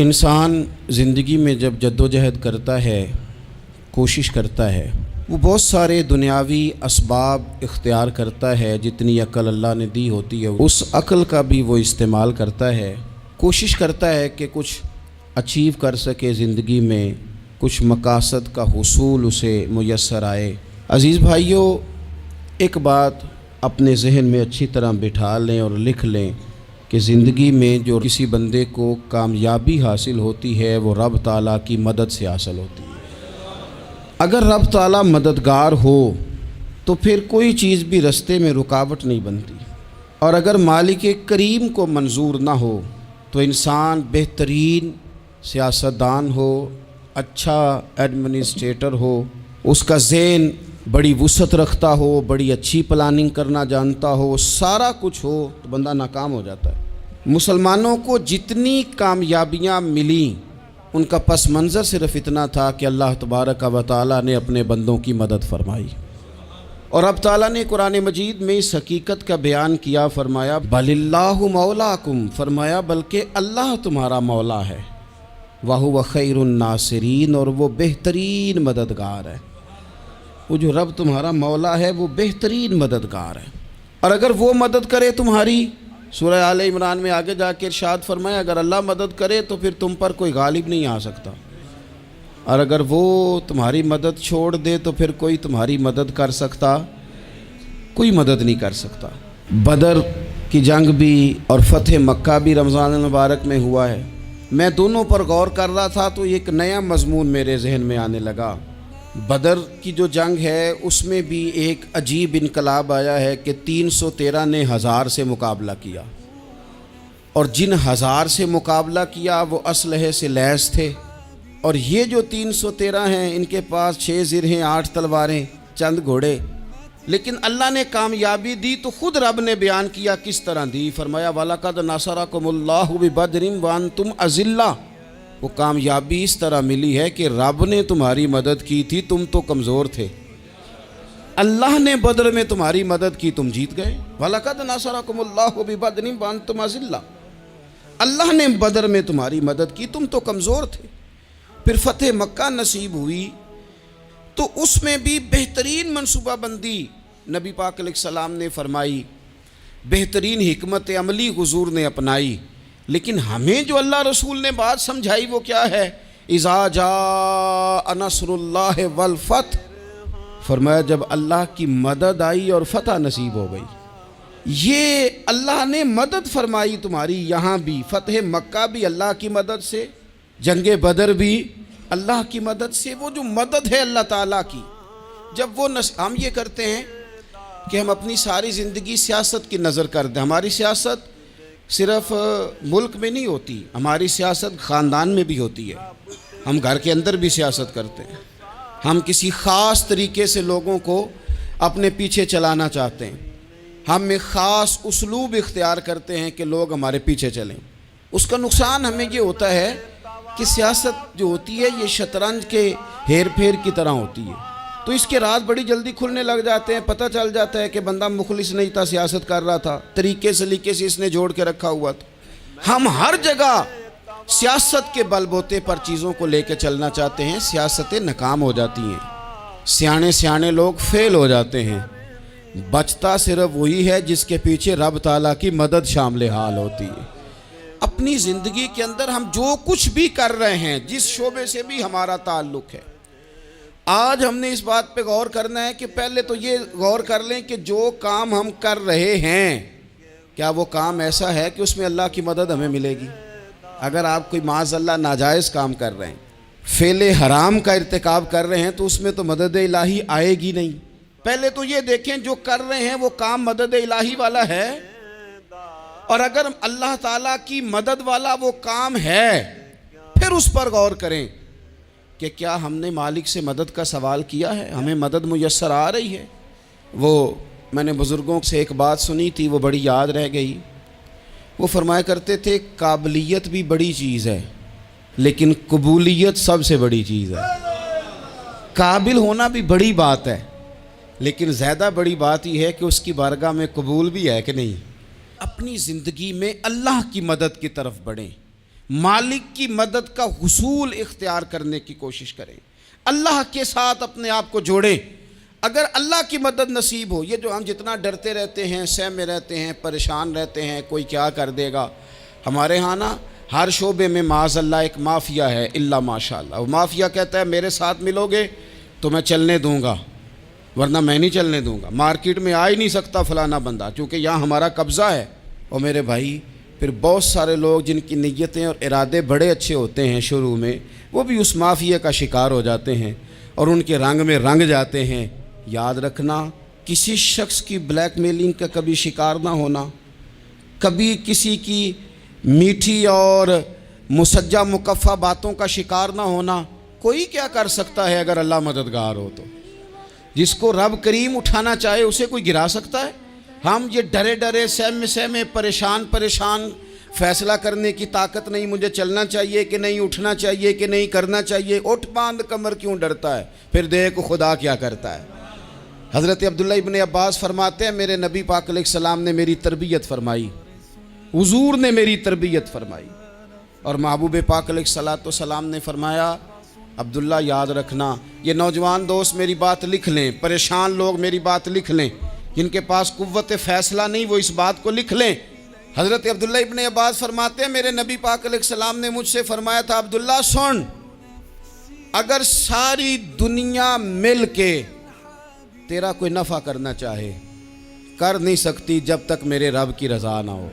انسان زندگی میں جب جدوجہد کرتا ہے، کوشش کرتا ہے، وہ بہت سارے دنیاوی اسباب اختیار کرتا ہے۔ جتنی عقل اللہ نے دی ہوتی ہے اس عقل کا بھی وہ استعمال کرتا ہے، کوشش کرتا ہے کہ کچھ اچیو کر سکے زندگی میں، کچھ مقاصد کا حصول اسے میسر آئے۔ عزیز بھائیوں، ایک بات اپنے ذہن میں اچھی طرح بٹھا لیں اور لکھ لیں کہ زندگی میں جو کسی بندے کو کامیابی حاصل ہوتی ہے وہ رب تعالیٰ کی مدد سے حاصل ہوتی ہے۔ اگر رب تعالیٰ مددگار ہو تو پھر کوئی چیز بھی رستے میں رکاوٹ نہیں بنتی، اور اگر مالک کریم کو منظور نہ ہو تو انسان بہترین سیاستدان ہو، اچھا ایڈمنسٹریٹر ہو، اس کا ذہن بڑی وسعت رکھتا ہو، بڑی اچھی پلاننگ کرنا جانتا ہو، سارا کچھ ہو، تو بندہ ناکام ہو جاتا ہے۔ مسلمانوں کو جتنی کامیابیاں ملیں ان کا پس منظر صرف اتنا تھا کہ اللہ تبارک و تعالیٰ نے اپنے بندوں کی مدد فرمائی، اور اب تعالیٰ نے قرآن مجید میں اس حقیقت کا بیان کیا، فرمایا بل اللہ مولاکم، فرمایا بلکہ اللہ تمہارا مولا ہے، وَهُوَ خَيْرُ النَّاصِرِينَ، اور وہ بہترین مددگار ہے۔ وہ جو رب تمہارا مولا ہے وہ بہترین مددگار ہے، اور اگر وہ مدد کرے تمہاری، سورہ آل عمران میں آگے جا کے ارشاد فرمایا اگر اللہ مدد کرے تو پھر تم پر کوئی غالب نہیں آ سکتا، اور اگر وہ تمہاری مدد چھوڑ دے تو پھر کوئی تمہاری مدد کر سکتا، کوئی مدد نہیں کر سکتا۔ بدر کی جنگ بھی اور فتح مکہ بھی رمضان المبارک میں ہوا ہے۔ میں دونوں پر غور کر رہا تھا تو ایک نیا مضمون میرے ذہن میں آنے لگا۔ بدر کی جو جنگ ہے اس میں بھی ایک عجیب انقلاب آیا ہے کہ 313 نے 1000 سے مقابلہ کیا، اور جن 1000 سے مقابلہ کیا وہ اسلحے سے لیس تھے، اور یہ جو 313 ہیں ان کے پاس 6 زرہیں، 8 تلواریں، چند گھوڑے، لیکن اللہ نے کامیابی دی تو خود رب نے بیان کیا کس طرح دی، فرمایا وَلَقَدْ نَصَرَكُمُ اللَّهُ بِبَدْرٍ وَأَنْتُمْ أَذِلَّةٌ۔ وہ کامیابی اس طرح ملی ہے کہ رب نے تمہاری مدد کی تھی، تم تو کمزور تھے، اللہ نے بدر میں تمہاری مدد کی، تم جیت گئے۔ وَلَقَدْ نَصَرَكُمُ اللَّهُ بِبَدْرٍ وَأَنْتُمْ أَذِلَّةٌ، اللہ نے بدر میں تمہاری مدد کی، تم تو کمزور تھے۔ پھر فتح مکہ نصیب ہوئی تو اس میں بھی بہترین منصوبہ بندی نبی پاک علیہ السلام نے فرمائی، بہترین حکمت عملی حضور نے اپنائی، لیکن ہمیں جو اللہ رسول نے بات سمجھائی وہ کیا ہے؟ اذا جاء نصر اللہ والفتح، فرمایا جب اللہ کی مدد آئی اور فتح نصیب ہو گئی۔ یہ اللہ نے مدد فرمائی تمہاری، یہاں بھی فتح مکہ بھی اللہ کی مدد سے، جنگ بدر بھی اللہ کی مدد سے۔ وہ جو مدد ہے اللہ تعالیٰ کی، جب وہ ہم یہ کرتے ہیں کہ ہم اپنی ساری زندگی سیاست کی نظر کر دیں۔ ہماری سیاست صرف ملک میں نہیں ہوتی، ہماری سیاست خاندان میں بھی ہوتی ہے، ہم گھر کے اندر بھی سیاست کرتے ہیں، ہم کسی خاص طریقے سے لوگوں کو اپنے پیچھے چلانا چاہتے ہیں، ہم ایک خاص اسلوب اختیار کرتے ہیں کہ لوگ ہمارے پیچھے چلیں۔ اس کا نقصان ہمیں یہ ہوتا ہے کہ سیاست جو ہوتی ہے یہ شطرنج کے ہیر پھیر کی طرح ہوتی ہے، تو اس کے راز بڑی جلدی کھلنے لگ جاتے ہیں، پتہ چل جاتا ہے کہ بندہ مخلص نہیں تھا، سیاست کر رہا تھا، طریقے سلیقے سے اس نے جوڑ کے رکھا ہوا تھا۔ ہم ہر جگہ سیاست کے بل بوتے پر چیزوں کو لے کے چلنا چاہتے ہیں، سیاستیں ناکام ہو جاتی ہیں، سیانے لوگ فیل ہو جاتے ہیں، بچتا صرف وہی ہے جس کے پیچھے رب تعالیٰ کی مدد شامل حال ہوتی ہے۔ اپنی زندگی کے اندر ہم جو کچھ بھی کر رہے ہیں، جس شعبے سے بھی ہمارا تعلق ہے، آج ہم نے اس بات پہ غور کرنا ہے کہ پہلے تو یہ غور کر لیں کہ جو کام ہم کر رہے ہیں کیا وہ کام ایسا ہے کہ اس میں اللہ کی مدد ہمیں ملے گی؟ اگر آپ کوئی معاذ اللہ ناجائز کام کر رہے ہیں، فعل حرام کا ارتکاب کر رہے ہیں، تو اس میں تو مدد الہی آئے گی نہیں۔ پہلے تو یہ دیکھیں جو کر رہے ہیں وہ کام مدد الہی والا ہے، اور اگر اللہ تعالیٰ کی مدد والا وہ کام ہے پھر اس پر غور کریں کہ کیا ہم نے مالک سے مدد کا سوال کیا ہے، ہمیں مدد میسر آ رہی ہے۔ وہ میں نے بزرگوں سے ایک بات سنی تھی، وہ بڑی یاد رہ گئی۔ وہ فرمایا کرتے تھے قابلیت بھی بڑی چیز ہے لیکن قبولیت سب سے بڑی چیز ہے۔ قابل ہونا بھی بڑی بات ہے لیکن زیادہ بڑی بات یہ ہے کہ اس کی بارگاہ میں قبول بھی ہے کہ نہیں۔ اپنی زندگی میں اللہ کی مدد کی طرف بڑھیں، مالک کی مدد کا حصول اختیار کرنے کی کوشش کریں، اللہ کے ساتھ اپنے آپ کو جوڑیں۔ اگر اللہ کی مدد نصیب ہو، یہ جو ہم جتنا ڈرتے رہتے ہیں، سہمے رہتے ہیں، پریشان رہتے ہیں کوئی کیا کر دے گا، ہمارے ہاں نا ہر شعبے میں معاذ اللہ ایک مافیا ہے، الا ماشاء اللہ۔ وہ مافیا کہتا ہے میرے ساتھ ملو گے تو میں چلنے دوں گا، ورنہ میں نہیں چلنے دوں گا، مارکیٹ میں آ ہی نہیں سکتا فلانا بندہ، چونکہ یہاں ہمارا قبضہ ہے۔ اور میرے بھائی پھر بہت سارے لوگ جن کی نیتیں اور ارادے بڑے اچھے ہوتے ہیں شروع میں، وہ بھی اس مافیا کا شکار ہو جاتے ہیں اور ان کے رنگ میں رنگ جاتے ہیں۔ یاد رکھنا، کسی شخص کی بلیک میلنگ کا کبھی شکار نہ ہونا، کبھی کسی کی میٹھی اور مسجع مکفہ باتوں کا شکار نہ ہونا۔ کوئی کیا کر سکتا ہے اگر اللہ مددگار ہو تو؟ جس کو رب کریم اٹھانا چاہے اسے کوئی گرا سکتا ہے؟ ہم یہ ڈرے ڈرے سہمے پریشان فیصلہ کرنے کی طاقت نہیں، مجھے چلنا چاہیے کہ نہیں، اٹھنا چاہیے کہ نہیں، کرنا چاہیے، اٹھ باندھ کمر کیوں ڈرتا ہے؟ پھر دیکھ خدا کیا کرتا ہے۔ حضرت عبداللہ ابن عباس فرماتے ہیں میرے نبی پاک علیہ السلام نے میری تربیت فرمائی، حضور نے میری تربیت فرمائی، اور محبوب پاک علیہ السلام نے فرمایا عبداللہ یاد رکھنا، یہ نوجوان دوست میری بات لکھ لیں، پریشان لوگ میری بات لکھ لیں، جن کے پاس قوت فیصلہ نہیں وہ اس بات کو لکھ لیں۔ حضرت عبداللہ ابن عباس فرماتے ہیں میرے نبی پاک علیہ السلام نے مجھ سے فرمایا تھا عبداللہ سن، اگر ساری دنیا مل کے تیرا کوئی نفع کرنا چاہے کر نہیں سکتی جب تک میرے رب کی رضا نہ ہو،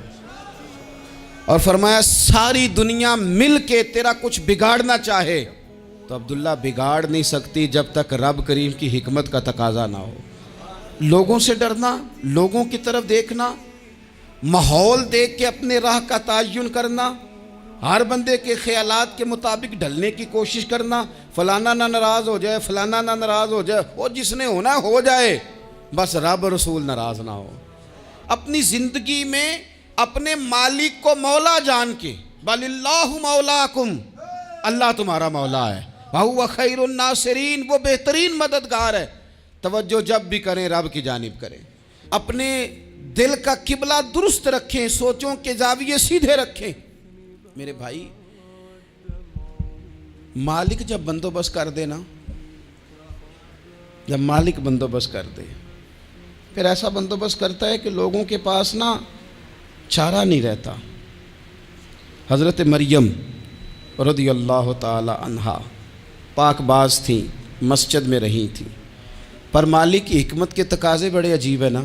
اور فرمایا ساری دنیا مل کے تیرا کچھ بگاڑنا چاہے تو عبداللہ بگاڑ نہیں سکتی جب تک رب کریم کی حکمت کا تقاضا نہ ہو۔ لوگوں سے ڈرنا، لوگوں کی طرف دیکھنا، ماحول دیکھ کے اپنے راہ کا تعین کرنا، ہر بندے کے خیالات کے مطابق ڈھلنے کی کوشش کرنا، فلانا نہ ناراض ہو جائے، فلانا نہ ناراض ہو جائے، وہ جس نے ہونا ہو جائے، بس رب رسول ناراض نہ ہو۔ اپنی زندگی میں اپنے مالک کو مولا جان کے، بل اللہ مولاکم، اللہ تمہارا مولا ہے، وَهُوَ خَيْرُ النَّاصِرِينَ، وہ بہترین مددگار ہے۔ توجہ جب بھی کریں رب کی جانب کریں، اپنے دل کا قبلہ درست رکھیں، سوچوں کے زاویے سیدھے رکھیں۔ میرے بھائی مالک جب بندوبست کر دے نا، جب مالک بندوبست کر دے پھر ایسا بندوبست کرتا ہے کہ لوگوں کے پاس نا چارہ نہیں رہتا۔ حضرت مریم رضی اللہ تعالی عنہا پاک باز تھیں، مسجد میں رہی تھیں، پر مالک کی حکمت کے تقاضے بڑے عجیب ہیں نا۔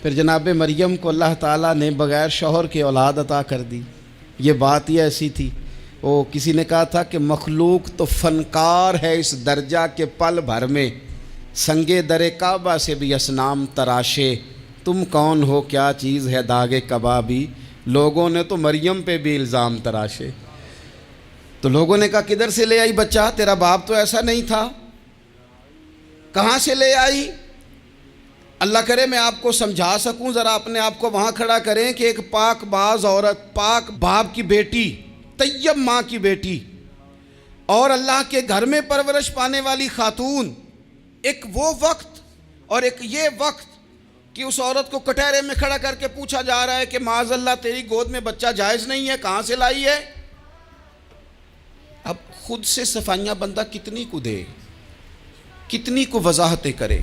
پھر جناب مریم کو اللہ تعالیٰ نے بغیر شوہر کے اولاد عطا کر دی۔ یہ بات ہی ایسی تھی، وہ کسی نے کہا تھا کہ مخلوق تو فنکار ہے اس درجہ کے پل بھر میں سنگے در کعبہ سے بھی اصنام تراشے، تم کون ہو کیا چیز ہے داغ کبابی، لوگوں نے تو مریم پہ بھی الزام تراشے۔ تو لوگوں نے کہا کدھر سے لے آئی بچہ، تیرا باپ تو ایسا نہیں تھا، کہاں سے لے آئی؟ اللہ کرے میں آپ کو سمجھا سکوں، ذرا اپنے آپ کو وہاں کھڑا کریں کہ ایک پاک باز عورت، پاک باپ کی بیٹی، طیب ماں کی بیٹی، اور اللہ کے گھر میں پرورش پانے والی خاتون، ایک وہ وقت اور ایک یہ وقت کہ اس عورت کو کٹہرے میں کھڑا کر کے پوچھا جا رہا ہے کہ معاذ اللہ تیری گود میں بچہ جائز نہیں ہے، کہاں سے لائی ہے؟ اب خود سے صفائیاں بندہ کتنی کو دے، کتنی کو وضاحتیں کرے۔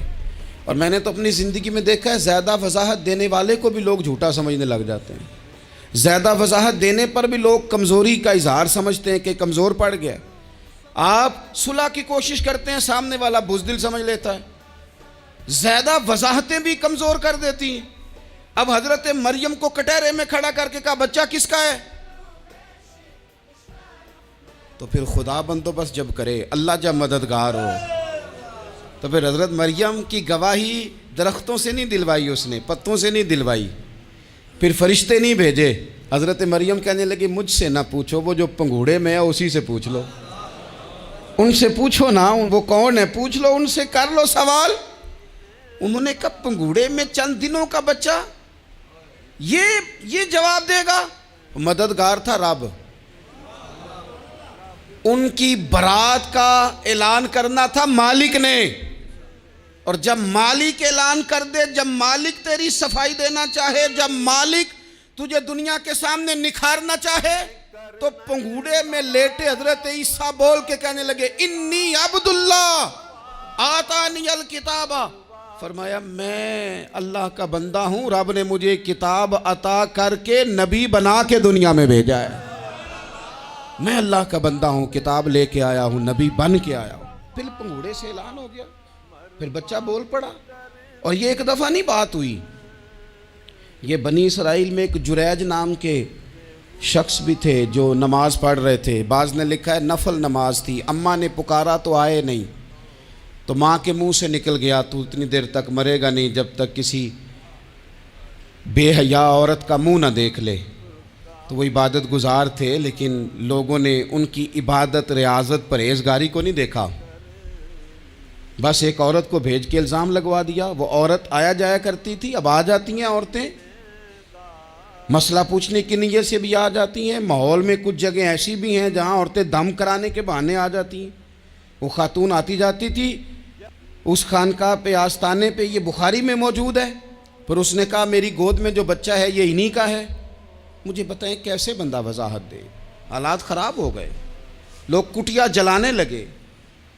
اور میں نے تو اپنی زندگی میں دیکھا ہے زیادہ وضاحت دینے والے کو بھی لوگ جھوٹا سمجھنے لگ جاتے ہیں، زیادہ وضاحت دینے پر بھی لوگ کمزوری کا اظہار سمجھتے ہیں کہ کمزور پڑ گیا۔ آپ صلح کی کوشش کرتے ہیں، سامنے والا بزدل سمجھ لیتا ہے، زیادہ وضاحتیں بھی کمزور کر دیتی ہیں۔ اب حضرت مریم کو کٹہرے میں کھڑا کر کے کہا بچہ کس کا ہے؟ تو پھر خدا بندوبست جب کرے، اللہ جب مددگار ہو، تو پھر حضرت مریم کی گواہی درختوں سے نہیں دلوائی، اس نے پتوں سے نہیں دلوائی، پھر فرشتے نہیں بھیجے۔ حضرت مریم کہنے لگی مجھ سے نہ پوچھو، وہ جو پنگوڑے میں ہے اسی سے پوچھ لو، ان سے پوچھو نا، وہ کون ہے پوچھ لو، ان سے کر لو سوال۔ انہوں نے کہا پنگوڑے میں چند دنوں کا بچہ، یہ جواب دے گا؟ مددگار تھا رب، ان کی برات کا اعلان کرنا تھا مالک نے، اور جب مالک اعلان کر دے، جب مالک تیری صفائی دینا چاہے، جب مالک تجھے دنیا کے سامنے نکھارنا چاہے، تو پنگوڑے میں لیٹے حضرت عیسیٰ بول کے کہنے لگے انی عبداللہ آتانی الکتاب، فرمایا میں اللہ کا بندہ ہوں، رب نے مجھے کتاب عطا کر کے نبی بنا کے دنیا میں بھیجا ہے، میں اللہ کا بندہ ہوں، کتاب لے کے آیا ہوں، نبی بن کے آیا ہوں۔ پھر پنگوڑے سے اعلان ہو گیا، پھر بچہ بول پڑا۔ اور یہ ایک دفعہ نہیں بات ہوئی، یہ بنی اسرائیل میں ایک جریج نام کے شخص بھی تھے جو نماز پڑھ رہے تھے، بعض نے لکھا ہے نفل نماز تھی، اماں نے پکارا تو آئے نہیں، تو ماں کے منہ سے نکل گیا تو اتنی دیر تک مرے گا نہیں جب تک کسی بے حیا عورت کا منہ نہ دیکھ لے۔ تو وہ عبادت گزار تھے، لیکن لوگوں نے ان کی عبادت، ریاضت، پرہیزگاری کو نہیں دیکھا، بس ایک عورت کو بھیج کے الزام لگوا دیا۔ وہ عورت آیا جایا کرتی تھی، اب آ جاتی ہیں عورتیں، مسئلہ پوچھنے کی نیت سے بھی آ جاتی ہیں۔ ماحول میں کچھ جگہ ایسی بھی ہیں جہاں عورتیں دم کرانے کے بہانے آ جاتی ہیں۔ وہ خاتون آتی جاتی تھی اس خانقاہ پہ، آستانے پہ، یہ بخاری میں موجود ہے، پھر اس نے کہا میری گود میں جو بچہ ہے یہ انہی کا ہے۔ مجھے بتائیں کیسے بندہ وضاحت دے؟ حالات خراب ہو گئے، لوگ کٹیا جلانے لگے،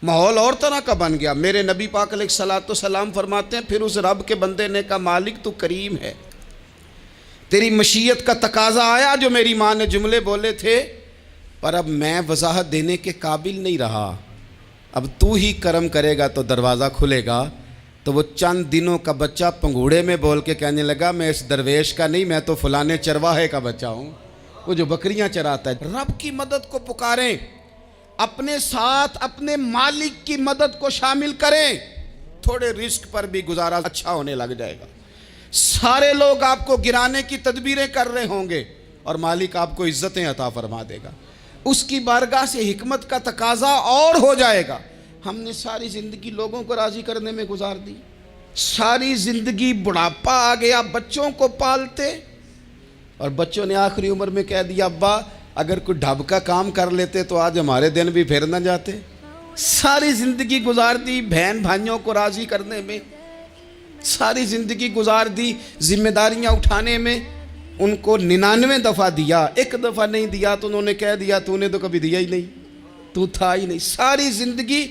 ماحول اور طرح کا بن گیا۔ میرے نبی پاک علیہ الصلوۃ والسلام فرماتے ہیں پھر اس رب کے بندے نے کہا مالک تو کریم ہے، تیری مشیت کا تقاضا آیا جو میری ماں نے جملے بولے تھے، پر اب میں وضاحت دینے کے قابل نہیں رہا، اب تو ہی کرم کرے گا تو دروازہ کھلے گا۔ تو وہ چند دنوں کا بچہ پنگوڑے میں بول کے کہنے لگا میں اس درویش کا نہیں، میں تو فلانے چرواہے کا بچہ ہوں، وہ جو بکریاں چراتا ہے۔ رب کی مدد کو پکاریں، اپنے ساتھ اپنے مالک کی مدد کو شامل کریں، تھوڑے رزق پر بھی گزارا اچھا ہونے لگ جائے گا۔ سارے لوگ آپ کو گرانے کی تدبیریں کر رہے ہوں گے اور مالک آپ کو عزتیں عطا فرما دے گا، اس کی بارگاہ سے حکمت کا تقاضا اور ہو جائے گا۔ ہم نے ساری زندگی لوگوں کو راضی کرنے میں گزار دی، ساری زندگی بڑھاپا آ گیا بچوں کو پالتے، اور بچوں نے آخری عمر میں کہہ دیا ابا اگر کوئی ڈھب کا کام کر لیتے تو آج ہمارے دن بھی پھر نہ جاتے۔ ساری زندگی گزار دی بہن بھائیوں کو راضی کرنے میں، ساری زندگی گزار دی ذمہ داریاں اٹھانے میں، ان کو 99 دفعہ دیا، ایک دفعہ نہیں دیا تو انہوں نے کہہ دیا تو نے تو کبھی دیا ہی نہیں، تو تھا ہی نہیں۔ ساری زندگی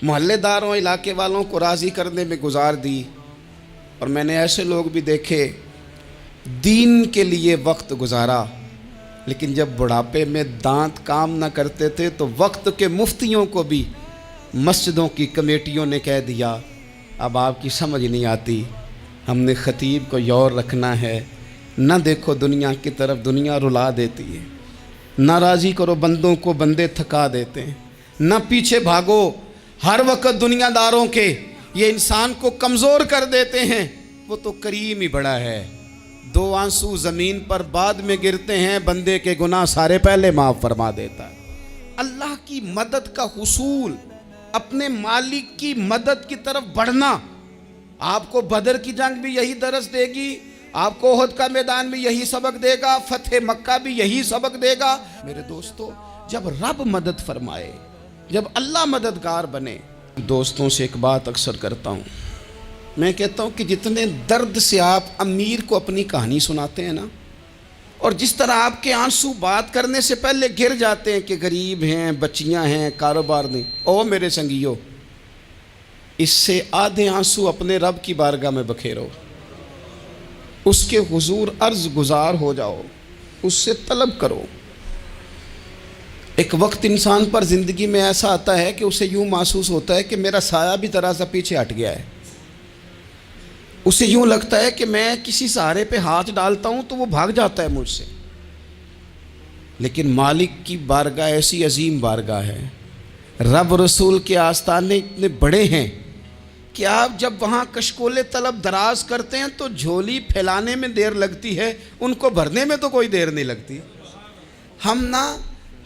محلے داروں، علاقے والوں کو راضی کرنے میں گزار دی۔ اور میں نے ایسے لوگ بھی دیکھے دین کے لیے وقت گزارا، لیکن جب بڑھاپے میں دانت کام نہ کرتے تھے تو وقت کے مفتیوں کو بھی مسجدوں کی کمیٹیوں نے کہہ دیا اب آپ کی سمجھ نہیں آتی، ہم نے خطیب کو یور رکھنا ہے، نہ دیکھو دنیا کی طرف، دنیا رلا دیتی ہے، نہ راضی کرو بندوں کو، بندے تھکا دیتے ہیں، نہ پیچھے بھاگو ہر وقت دنیا داروں کے، یہ انسان کو کمزور کر دیتے ہیں۔ وہ تو کریم ہی بڑا ہے، 2 آنسو زمین پر بعد میں گرتے ہیں، بندے کے گناہ سارے پہلے معاف فرما دیتا ہے۔ اللہ کی مدد کا حصول، اپنے مالک کی مدد کی طرف بڑھنا، آپ کو بدر کی جنگ بھی یہی درس دے گی، آپ کو احد کا میدان بھی یہی سبق دے گا، فتح مکہ بھی یہی سبق دے گا۔ میرے دوستو جب رب مدد فرمائے، جب اللہ مددگار بنے، دوستوں سے ایک بات اکثر کرتا ہوں، میں کہتا ہوں کہ جتنے درد سے آپ امیر کو اپنی کہانی سناتے ہیں نا، اور جس طرح آپ کے آنسو بات کرنے سے پہلے گر جاتے ہیں کہ غریب ہیں، بچیاں ہیں، کاروبار نہیں، او میرے سنگیو، اس سے آدھے آنسو اپنے رب کی بارگاہ میں بکھیرو، اس کے حضور عرض گزار ہو جاؤ، اس سے طلب کرو۔ ایک وقت انسان پر زندگی میں ایسا آتا ہے کہ اسے یوں محسوس ہوتا ہے کہ میرا سایہ بھی ذرا سا پیچھے ہٹ گیا ہے، اسے یوں لگتا ہے کہ میں کسی سہارے پہ ہاتھ ڈالتا ہوں تو وہ بھاگ جاتا ہے مجھ سے، لیکن مالک کی بارگاہ ایسی عظیم بارگاہ ہے، رب رسول کے آستانے اتنے بڑے ہیں کہ آپ جب وہاں کشکول طلب دراز کرتے ہیں تو جھولی پھیلانے میں دیر لگتی ہے، ان کو بھرنے میں تو کوئی دیر نہیں لگتی۔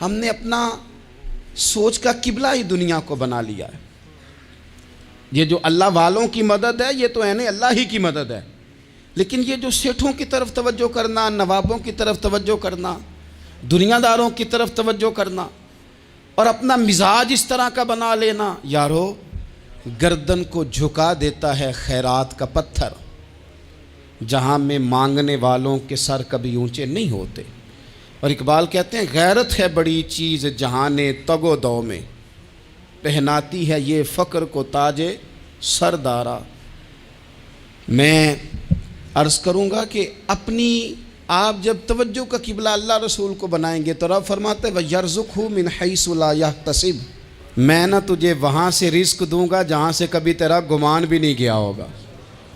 ہم نے اپنا سوچ کا قبلہ ہی دنیا کو بنا لیا ہے۔ یہ جو اللہ والوں کی مدد ہے یہ تو ہے نہیں، اللہ ہی کی مدد ہے، لیکن یہ جو سیٹھوں کی طرف توجہ کرنا، نوابوں کی طرف توجہ کرنا، دنیا داروں کی طرف توجہ کرنا، اور اپنا مزاج اس طرح کا بنا لینا، یارو گردن کو جھکا دیتا ہے خیرات کا پتھر، جہاں میں مانگنے والوں کے سر کبھی اونچے نہیں ہوتے۔ اور اقبال کہتے ہیں غیرت ہے بڑی چیز جہان تگ و دو میں، پہناتی ہے یہ فقر کو تاج سردارا۔ میں عرض کروں گا کہ اپنی آپ جب توجہ کا قبلہ اللہ رسول کو بنائیں گے تو رب فرماتے ہیں وَيَرْزُقْهُ مِنْ حَيْثُ لَا يَحْتَسِبُ، میں نہ تجھے وہاں سے رزق دوں گا جہاں سے کبھی تیرا گمان بھی نہیں گیا ہوگا،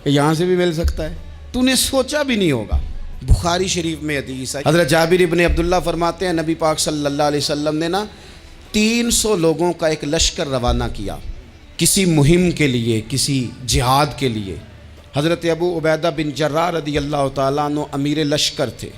کہ یہاں سے بھی مل سکتا ہے، تو نے سوچا بھی نہیں ہوگا۔ بخاری شریف میں حدیث ہے، حضرت جابر ابن عبداللہ فرماتے ہیں نبی پاک صلی اللہ علیہ وسلم نے نا 300 لوگوں کا ایک لشکر روانہ کیا کسی مہم کے لیے، کسی جہاد کے لیے۔ حضرت ابو عبیدہ بن جراح رضی اللہ تعالیٰ عنہ امیر لشکر تھے۔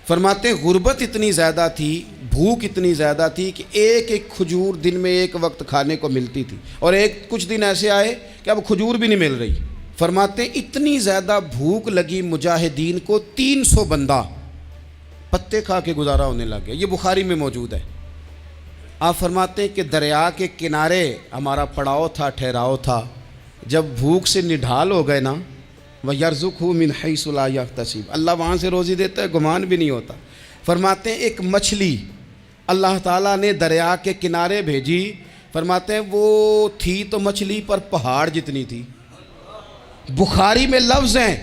فرماتے ہیں غربت اتنی زیادہ تھی، بھوک اتنی زیادہ تھی کہ ایک ایک کھجور دن میں ایک وقت کھانے کو ملتی تھی، اور کچھ دن ایسے آئے کہ اب کھجور بھی نہیں مل رہی۔ فرماتے ہیں اتنی زیادہ بھوک لگی مجاہدین کو 300 بندہ پتے کھا کے گزارا ہونے لگ گیا۔ یہ بخاری میں موجود ہے۔ آپ فرماتے ہیں کہ دریا کے کنارے ہمارا پڑاؤ تھا، ٹھہراؤ تھا، جب بھوک سے نڈھال ہو گئے نا وَيَرْزُقْهُ مِنْ حَيْثُ لَا يَحْتَسِبُ، اللہ وہاں سے روزی دیتا ہے، گمان بھی نہیں ہوتا۔ فرماتے ہیں ایک مچھلی اللہ تعالیٰ نے دریا کے کنارے بھیجی، فرماتے ہیں وہ تھی تو مچھلی پر پہاڑ جتنی تھی۔ بخاری میں لفظ ہیں،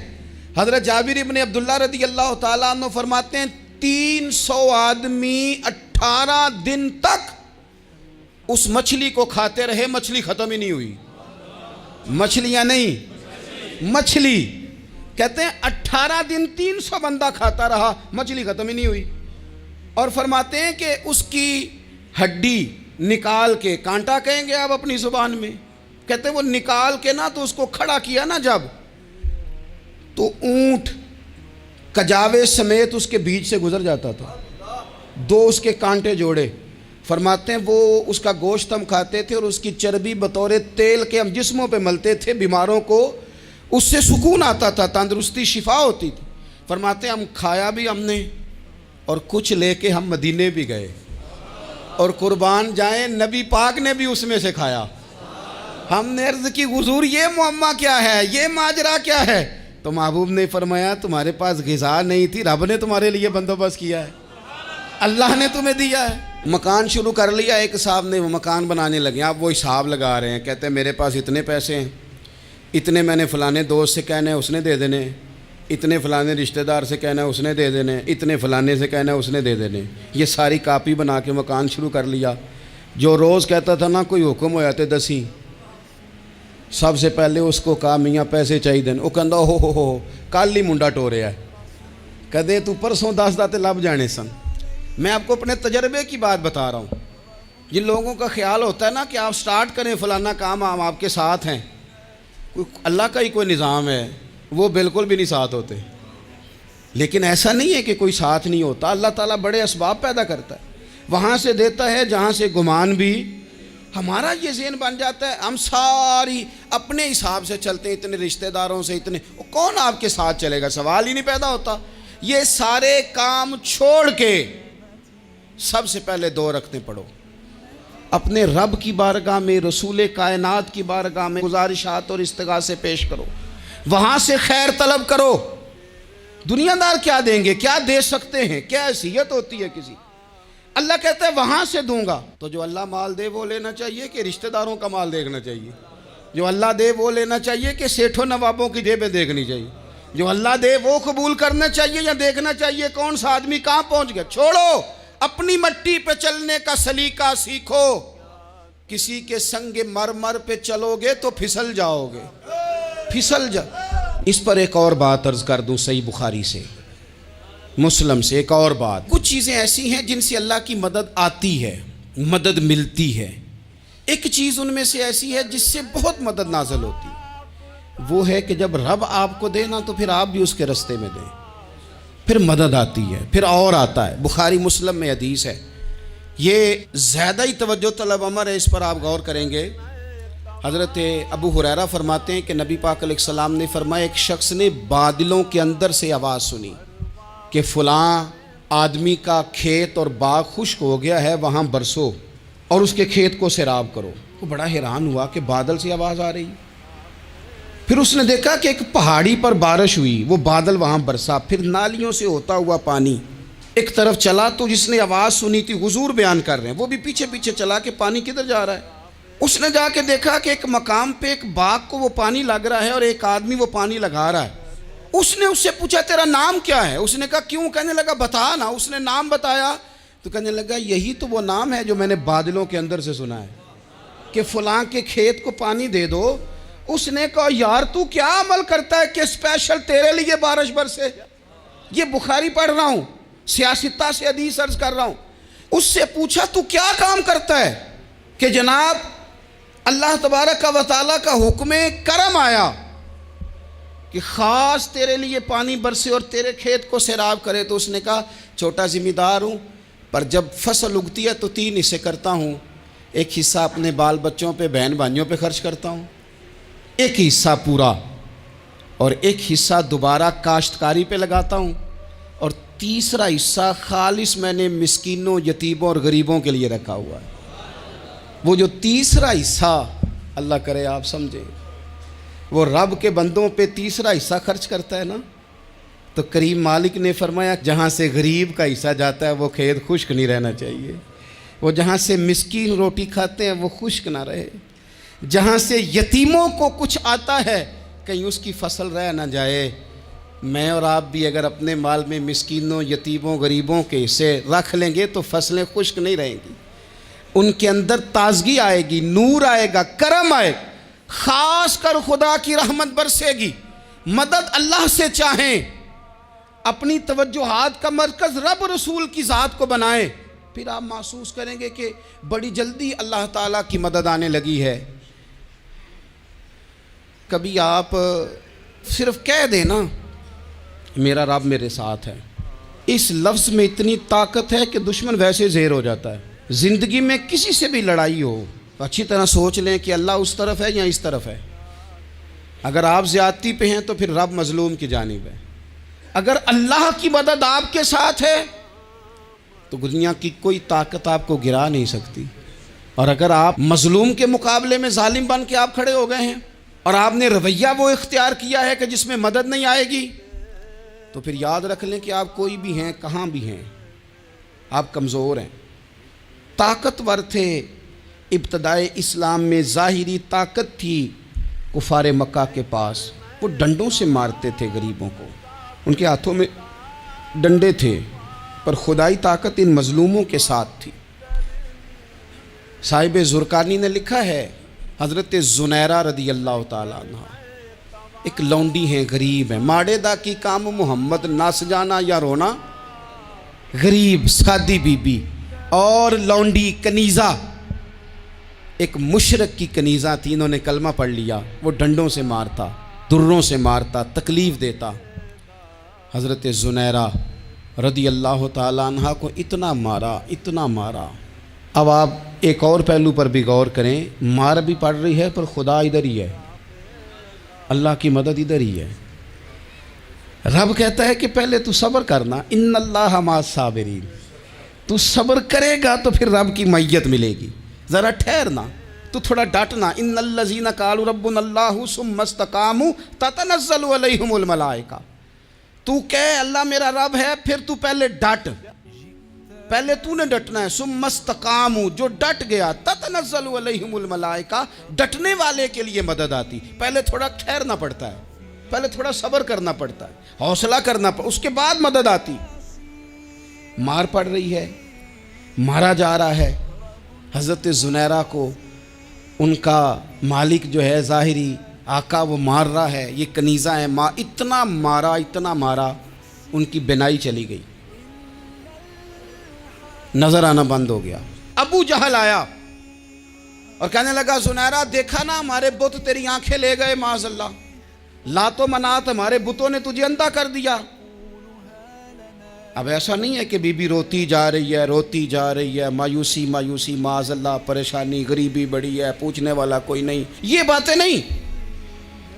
حضرت جابر ابن عبداللہ رضی اللہ تعالیٰ عنہ فرماتے ہیں 300 آدمی 18 دن تک اس مچھلی کو کھاتے رہے، مچھلی ختم ہی نہیں ہوئی۔ مچھلیاں نہیں، مچھلی کہتے ہیں 18 دن 300 بندہ کھاتا رہا، مچھلی ختم ہی نہیں ہوئی۔ اور فرماتے ہیں کہ اس کی ہڈی نکال کے، کانٹا کہیں گے آپ اپنی زبان میں، کہتے ہیں وہ نکال کے نا تو اس کو کھڑا کیا نا جب، تو اونٹ کجاوے سمیت اس کے بیچ سے گزر جاتا تھا، 2 اس کے کانٹے جوڑے۔ فرماتے ہیں وہ اس کا گوشت ہم کھاتے تھے اور اس کی چربی بطور تیل کے ہم جسموں پہ ملتے تھے، بیماروں کو اس سے سکون آتا تھا، تندرستی شفا ہوتی تھی۔ فرماتے ہیں ہم کھایا بھی ہم نے، اور کچھ لے کے ہم مدینے بھی گئے، اور قربان جائیں نبی پاک نے بھی اس میں سے کھایا۔ ہم نے عرض کی حضور یہ معمہ کیا ہے، یہ ماجرا کیا ہے؟ تو محبوب نے فرمایا تمہارے پاس غذا نہیں تھی، رب نے تمہارے لیے بندوبست کیا ہے، اللہ نے تمہیں دیا ہے۔ مکان شروع کر لیا، ایک صاحب نے وہ مکان بنانے لگے، آپ وہ حساب لگا رہے ہیں، کہتے ہیں میرے پاس اتنے پیسے ہیں، اتنے میں نے فلانے دوست سے کہنا ہے اس نے دے دینے، اتنے فلانے رشتہ دار سے کہنا ہے اس نے دے دینے، اتنے فلانے سے کہنا ہے اس نے دے دینے۔ یہ ساری کاپی بنا کے مکان شروع کر لیا۔ جو روز کہتا تھا نا کوئی حکم ہو جاتے 10 سب سے پہلے اس کو کہا میاں پیسے چاہیے دن، وہ کہندا ہو کل ہی منڈا ٹوریا ہے، کدے تو پرسوں 10 داتے لب جانے سن۔ میں آپ کو اپنے تجربے کی بات بتا رہا ہوں۔ جن لوگوں کا خیال ہوتا ہے نا کہ آپ سٹارٹ کریں فلانا کام، ہم آپ کے ساتھ ہیں، اللہ کا ہی کوئی نظام ہے، وہ بالکل بھی نہیں ساتھ ہوتے۔ لیکن ایسا نہیں ہے کہ کوئی ساتھ نہیں ہوتا، اللہ تعالیٰ بڑے اسباب پیدا کرتا ہے، وہاں سے دیتا ہے جہاں سے گمان بھی۔ ہمارا یہ ذہن بن جاتا ہے ہم ساری اپنے حساب سے چلتے ہیں، اتنے رشتہ داروں سے، اتنے، کون آپ کے ساتھ چلے گا؟ سوال ہی نہیں پیدا ہوتا۔ یہ سارے کام چھوڑ کے سب سے پہلے 2 رکعتیں پڑھو، اپنے رب کی بارگاہ میں، رسول کائنات کی بارگاہ میں گزارشات اور استغاثے پیش کرو، وہاں سے خیر طلب کرو۔ دنیا دار کیا دیں گے، کیا دے سکتے ہیں، کیا حیثیت ہوتی ہے کسی؟ اللہ کہتا ہے وہاں سے دوں گا۔ تو جو اللہ مال دے وہ لینا چاہیے کہ رشتہ داروں کا مال دیکھنا چاہیے؟ جو اللہ دے وہ لینا چاہیے کہ سیٹھوں نوابوں کی جیبیں دیکھنی چاہیے؟ جو اللہ دے وہ قبول کرنا چاہیے یا دیکھنا چاہیے کون سا آدمی کہاں پہنچ گیا؟ چھوڑو، اپنی مٹی پہ چلنے کا سلیقہ سیکھو۔ کسی کے سنگ مرمر پہ چلو گے تو پھسل جاؤ گے، پھسل جا۔ اس پر ایک اور بات عرض کر دوں، صحیح بخاری سے، مسلم سے ایک اور بات۔ کچھ چیزیں ایسی ہیں جن سے اللہ کی مدد آتی ہے، مدد ملتی ہے۔ ایک چیز ان میں سے ایسی ہے جس سے بہت مدد نازل ہوتی ہے، وہ ہے کہ جب رب آپ کو دے نا تو پھر آپ بھی اس کے رستے میں دیں، پھر مدد آتی ہے، پھر اور آتا ہے۔ بخاری مسلم میں حدیث ہے، یہ زیادہ ہی توجہ طلب امر ہے، اس پر آپ غور کریں گے۔ حضرت ابو ہریرہ فرماتے ہیں کہ نبی پاک علیہ السلام نے فرمایا ایک شخص نے بادلوں کے اندر سے آواز سنی کہ فلاں آدمی کا کھیت اور باغ خشک ہو گیا ہے، وہاں برسو اور اس کے کھیت کو سیراب کرو۔ وہ بڑا حیران ہوا کہ بادل سے آواز آ رہی۔ پھر اس نے دیکھا کہ ایک پہاڑی پر بارش ہوئی، وہ بادل وہاں برسا، پھر نالیوں سے ہوتا ہوا پانی ایک طرف چلا تو جس نے آواز سنی تھی حضور بیان کر رہے ہیں، وہ بھی پیچھے پیچھے چلا کہ پانی کدھر جا رہا ہے۔ اس نے جا کے دیکھا کہ ایک مقام پہ ایک باغ کو وہ پانی لگ رہا ہے اور ایک آدمی وہ پانی لگا رہا ہے۔ اس نے اس سے پوچھا تیرا نام کیا ہے؟ اس نے کہا کیوں؟ کہنے لگا بتا نا۔ اس نے نام بتایا تو کہنے لگا یہی تو وہ نام ہے جو میں نے بادلوں کے اندر سے سنا ہے کہ فلاں کے کھیت کو پانی دے دو۔ اس نے کہا یار تو کیا عمل کرتا ہے کہ اسپیشل تیرے لیے بارش برسے؟ یہ بخاری پڑھ رہا ہوں، سیاستہ سے حدیث عرض کر رہا ہوں۔ اس سے پوچھا تو کیا کام کرتا ہے کہ جناب اللہ تبارک و تعالیٰ کا حکم کرم آیا کہ خاص تیرے لیے پانی برسے اور تیرے کھیت کو سیراب کرے؟ تو اس نے کہا چھوٹا ذمہ دار ہوں، پر جب فصل اگتی ہے تو 3 حصے کرتا ہوں۔ ایک حصہ اپنے بال بچوں پہ، بہن بھائیوں پہ خرچ کرتا ہوں، ایک حصہ پورا، اور ایک حصہ دوبارہ کاشتکاری پہ لگاتا ہوں، اور تیسرا حصہ خالص میں نے مسکینوں، یتیموں اور غریبوں کے لیے رکھا ہوا ہے۔ وہ جو تیسرا حصہ اللہ کرے آپ سمجھے، وہ رب کے بندوں پہ تیسرا حصہ خرچ کرتا ہے نا، تو کریم مالک نے فرمایا جہاں سے غریب کا حصہ جاتا ہے وہ کھیت خشک نہیں رہنا چاہیے، وہ جہاں سے مسکین روٹی کھاتے ہیں وہ خشک نہ رہے، جہاں سے یتیموں کو کچھ آتا ہے کہیں اس کی فصل رہ نہ جائے۔ میں اور آپ بھی اگر اپنے مال میں مسکینوں، یتیموں، غریبوں کے حصے رکھ لیں گے تو فصلیں خشک نہیں رہیں گی، ان کے اندر تازگی آئے گی، نور آئے گا، کرم آئے گا، خاص کر خدا کی رحمت برسے گی۔ مدد اللہ سے چاہیں، اپنی توجہات کا مرکز رب رسول کی ذات کو بنائیں، پھر آپ محسوس کریں گے کہ بڑی جلدی اللہ تعالیٰ کی مدد آنے لگی ہے۔ کبھی آپ صرف کہہ دیں نا میرا رب میرے ساتھ ہے، اس لفظ میں اتنی طاقت ہے کہ دشمن ویسے زیر ہو جاتا ہے۔ زندگی میں کسی سے بھی لڑائی ہو اچھی طرح سوچ لیں کہ اللہ اس طرف ہے یا اس طرف ہے۔ اگر آپ زیادتی پہ ہیں تو پھر رب مظلوم کی جانب ہے۔ اگر اللہ کی مدد آپ کے ساتھ ہے تو دنیا کی کوئی طاقت آپ کو گرا نہیں سکتی، اور اگر آپ مظلوم کے مقابلے میں ظالم بن کے آپ کھڑے ہو گئے ہیں اور آپ نے رویہ وہ اختیار کیا ہے کہ جس میں مدد نہیں آئے گی، تو پھر یاد رکھ لیں کہ آپ کوئی بھی ہیں، کہاں بھی ہیں، آپ کمزور ہیں۔ طاقتور تھے ابتدائے اسلام میں، ظاہری طاقت تھی کفار مکہ کے پاس، وہ ڈنڈوں سے مارتے تھے غریبوں کو، ان کے ہاتھوں میں ڈنڈے تھے، پر خدائی طاقت ان مظلوموں کے ساتھ تھی۔ صاحب زرقانی نے لکھا ہے حضرت زنیرہ رضی اللہ تعالیٰ عنہ ایک لونڈی ہیں، غریب ہیں، ماڑے دا کی کام محمد نس جانا یا رونا، غریب سادی بی بی اور لونڈی کنیزہ، ایک مشرک کی کنیزہ تھی، انہوں نے کلمہ پڑھ لیا، وہ ڈنڈوں سے مارتا، دروں سے مارتا، تکلیف دیتا۔ حضرت زنیرہ رضی اللہ تعالیٰ عنہ کو اتنا مارا، اتنا مارا۔ اب آپ ایک اور پہلو پر بھی غور کریں، مار بھی پڑ رہی ہے پر خدا ادھر ہی ہے، اللہ کی مدد ادھر ہی ہے۔ رب کہتا ہے کہ پہلے تو صبر کرنا، ان اللہ مع الصابرین، تو صبر کرے گا تو پھر رب کی معیت ملے گی، ذرا ٹھہرنا، تو تھوڑا ڈٹنا۔ ان الذین قالوا ربنا اللہ ثم استقاموا تتنزل علیہم الملائکہ، تو کہے اللہ میرا رب ہے، پھر تو پہلے ڈٹ، پہلے تو نے ڈٹنا ہے۔ ثم استقاموا، جو ڈٹ گیا، تتنزل علیہم الملائکہ، ڈٹنے والے کے لیے مدد آتی، پہلے تھوڑا ٹھہرنا پڑتا ہے، پہلے تھوڑا صبر کرنا پڑتا ہے، حوصلہ کرنا پڑتا، اس کے بعد مدد آتی۔ مار پڑ رہی ہے، مارا جا رہا ہے حضرت زنیرہ کو، ان کا مالک جو ہے ظاہری آقا وہ مار رہا ہے، یہ کنیزہ ہے، اتنا مارا اتنا مارا، ان کی بینائی چلی گئی، نظر آنا بند ہو گیا۔ ابو جہل آیا اور کہنے لگا زنیرہ دیکھا نا ہمارے بت تیری آنکھیں لے گئے، معاذ اللہ، لات و منات ہمارے بتوں نے تجھے اندھا کر دیا۔ اب ایسا نہیں ہے کہ بی بی روتی جا رہی ہے، روتی جا رہی ہے، مایوسی مایوسی، معاذ اللہ، پریشانی، غریبی بڑی ہے، پوچھنے والا کوئی نہیں، یہ باتیں نہیں۔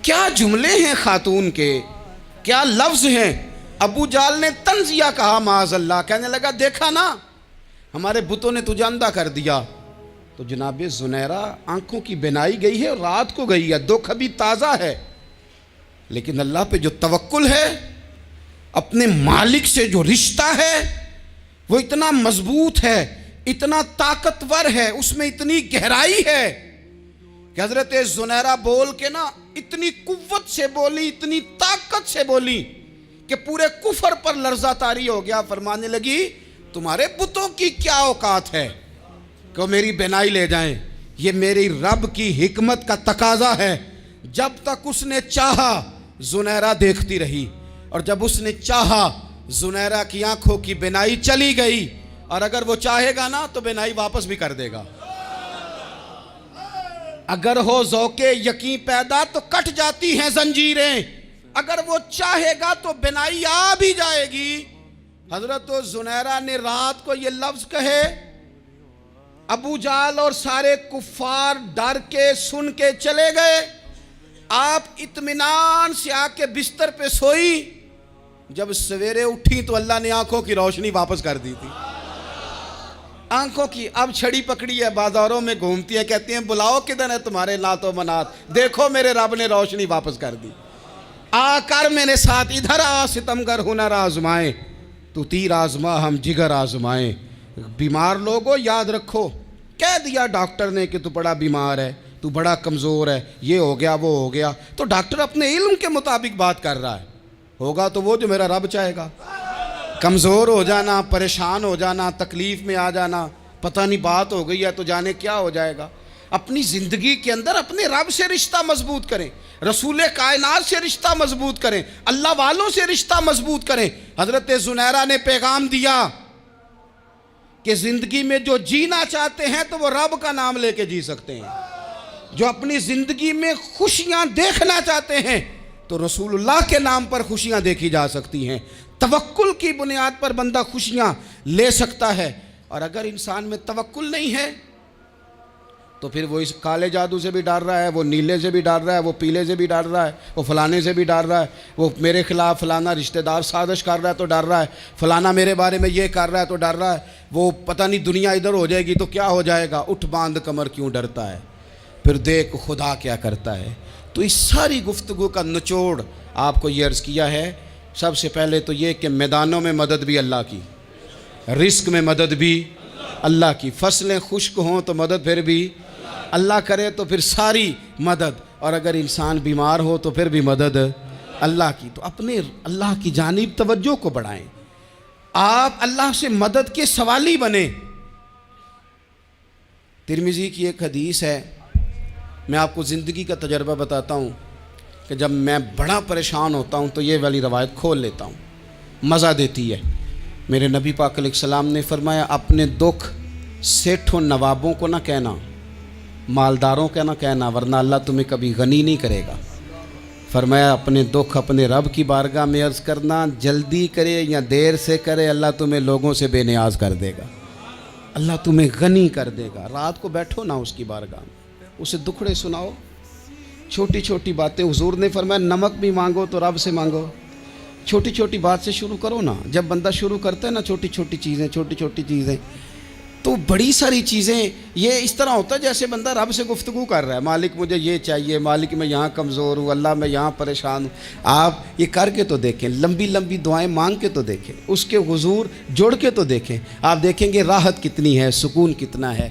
کیا جملے ہیں خاتون کے، کیا لفظ ہیں۔ ابو جہل نے تنزیہ کہا، معاذ اللہ، کہنے لگا دیکھا نا ہمارے بتوں نے تجھے اندھا کر دیا۔ تو جناب زنیرہ آنکھوں کی بینائی گئی ہے اور رات کو گئی ہے، دکھ ابھی تازہ ہے، لیکن اللہ پہ جو توکل ہے، اپنے مالک سے جو رشتہ ہے، وہ اتنا مضبوط ہے، اتنا طاقتور ہے، اس میں اتنی گہرائی ہے کہ حضرت زنیرہ بول کے نا اتنی قوت سے بولی، اتنی طاقت سے بولی کہ پورے کفر پر لرزہ طاری ہو گیا۔ فرمانے لگی تمہارے بتوں کی کیا اوقات ہے کہ وہ میری بینائی لے جائیں؟ یہ میری رب کی حکمت کا تقاضا ہے۔ جب تک اس نے چاہا زنیرہ دیکھتی رہی، اور جب اس نے چاہا زنیرہ کی آنکھوں کی بینائی چلی گئی، اور اگر وہ چاہے گا نا تو بینائی واپس بھی کر دے گا۔ اگر ہو ذوق یقین پیدا تو کٹ جاتی ہیں زنجیریں، اگر وہ چاہے گا تو بینائی آ بھی جائے گی۔ حضرت زنیرہ نے رات کو یہ لفظ کہے، ابو جہل اور سارے کفار ڈر کے سن کے چلے گئے، آپ اطمینان سے آ کے بستر پہ سوئی۔ جب سویرے اٹھی تو اللہ نے آنکھوں کی روشنی واپس کر دی تھی۔ آنکھوں کی اب چھڑی پکڑی ہے، بازاروں میں گھومتی ہیں، کہتی ہیں بلاؤ کدھر ہے تمہارے نات و منات، دیکھو میرے رب نے روشنی واپس کر دی۔ آ کر میرے ساتھ ادھر آ، ستمگر ہنر آزمائیں، تو تیر آزما ہم جگر آزمائیں۔ بیمار لوگوں یاد رکھو، کہہ دیا ڈاکٹر نے کہ تو بڑا بیمار ہے، تو بڑا کمزور ہے، یہ ہو گیا وہ ہو گیا، تو ڈاکٹر اپنے علم کے مطابق بات کر رہا ہے، ہوگا تو وہ جو میرا رب چاہے گا۔ کمزور ہو جانا، پریشان ہو جانا، تکلیف میں آ جانا، پتہ نہیں بات ہو گئی ہے تو جانے کیا ہو جائے گا۔ اپنی زندگی کے اندر اپنے رب سے رشتہ مضبوط کریں، رسول کائنات سے رشتہ مضبوط کریں، اللہ والوں سے رشتہ مضبوط کریں۔ حضرت زنیرہ نے پیغام دیا کہ زندگی میں جو جینا چاہتے ہیں تو وہ رب کا نام لے کے جی سکتے ہیں، جو اپنی زندگی میں خوشیاں دیکھنا چاہتے ہیں تو رسول اللہ کے نام پر خوشیاں دیکھی جا سکتی ہیں۔ توکل کی بنیاد پر بندہ خوشیاں لے سکتا ہے، اور اگر انسان میں توکل نہیں ہے تو پھر وہ اس کالے جادو سے بھی ڈر رہا ہے، وہ نیلے سے بھی ڈر رہا ہے، وہ پیلے سے بھی ڈر رہا ہے، وہ فلانے سے بھی ڈر رہا ہے، وہ میرے خلاف فلانا رشتہ دار سازش کر رہا ہے تو ڈر رہا ہے، فلانا میرے بارے میں یہ کر رہا ہے تو ڈر رہا ہے، وہ پتہ نہیں دنیا ادھر ہو جائے گی تو کیا ہو جائے گا، اٹھ باندھ کمر کیوں ڈرتا ہے، پھر دیکھ خدا کیا کرتا ہے۔ تو اس ساری گفتگو کا نچوڑ آپ کو یہ عرض کیا ہے، سب سے پہلے تو یہ کہ میدانوں میں مدد بھی اللہ کی، رزق میں مدد بھی اللہ کی، فصلیں خشک ہوں تو مدد پھر بھی اللہ کرے، تو پھر ساری مدد، اور اگر انسان بیمار ہو تو پھر بھی مدد اللہ کی۔ تو اپنے اللہ کی جانب توجہ کو بڑھائیں، آپ اللہ سے مدد کے سوالی بنیں۔ ترمذی کی ایک حدیث ہے، میں آپ کو زندگی کا تجربہ بتاتا ہوں کہ جب میں بڑا پریشان ہوتا ہوں تو یہ والی روایت کھول لیتا ہوں، مزہ دیتی ہے۔ میرے نبی پاک علیہ السلام نے فرمایا اپنے دکھ سیٹھوں نوابوں کو نہ کہنا، مالداروں کا نہ کہنا، ورنہ اللہ تمہیں کبھی غنی نہیں کرے گا۔ فرمایا اپنے دکھ اپنے رب کی بارگاہ میں عرض کرنا، جلدی کرے یا دیر سے کرے اللہ تمہیں لوگوں سے بے نیاز کر دے گا، اللہ تمہیں غنی کر دے گا۔ رات کو بیٹھو نا اس کی بارگاہ میں، اسے دکھڑے سناؤ، چھوٹی چھوٹی باتیں، حضور نے فرمایا نمک بھی مانگو تو رب سے مانگو، چھوٹی چھوٹی بات سے شروع کرو نا۔ جب بندہ شروع کرتا ہے نا چھوٹی چھوٹی چیزیں تو بڑی ساری چیزیں، یہ اس طرح ہوتا ہے جیسے بندہ رب سے گفتگو کر رہا ہے، مالک مجھے یہ چاہیے، مالک میں یہاں کمزور ہوں، اللہ میں یہاں پریشان ہوں۔ آپ یہ کر کے تو دیکھیں، لمبی لمبی دعائیں مانگ کے تو دیکھیں، اس کے حضور جوڑ کے تو دیکھیں، آپ دیکھیں گے راحت کتنی ہے، سکون کتنا ہے۔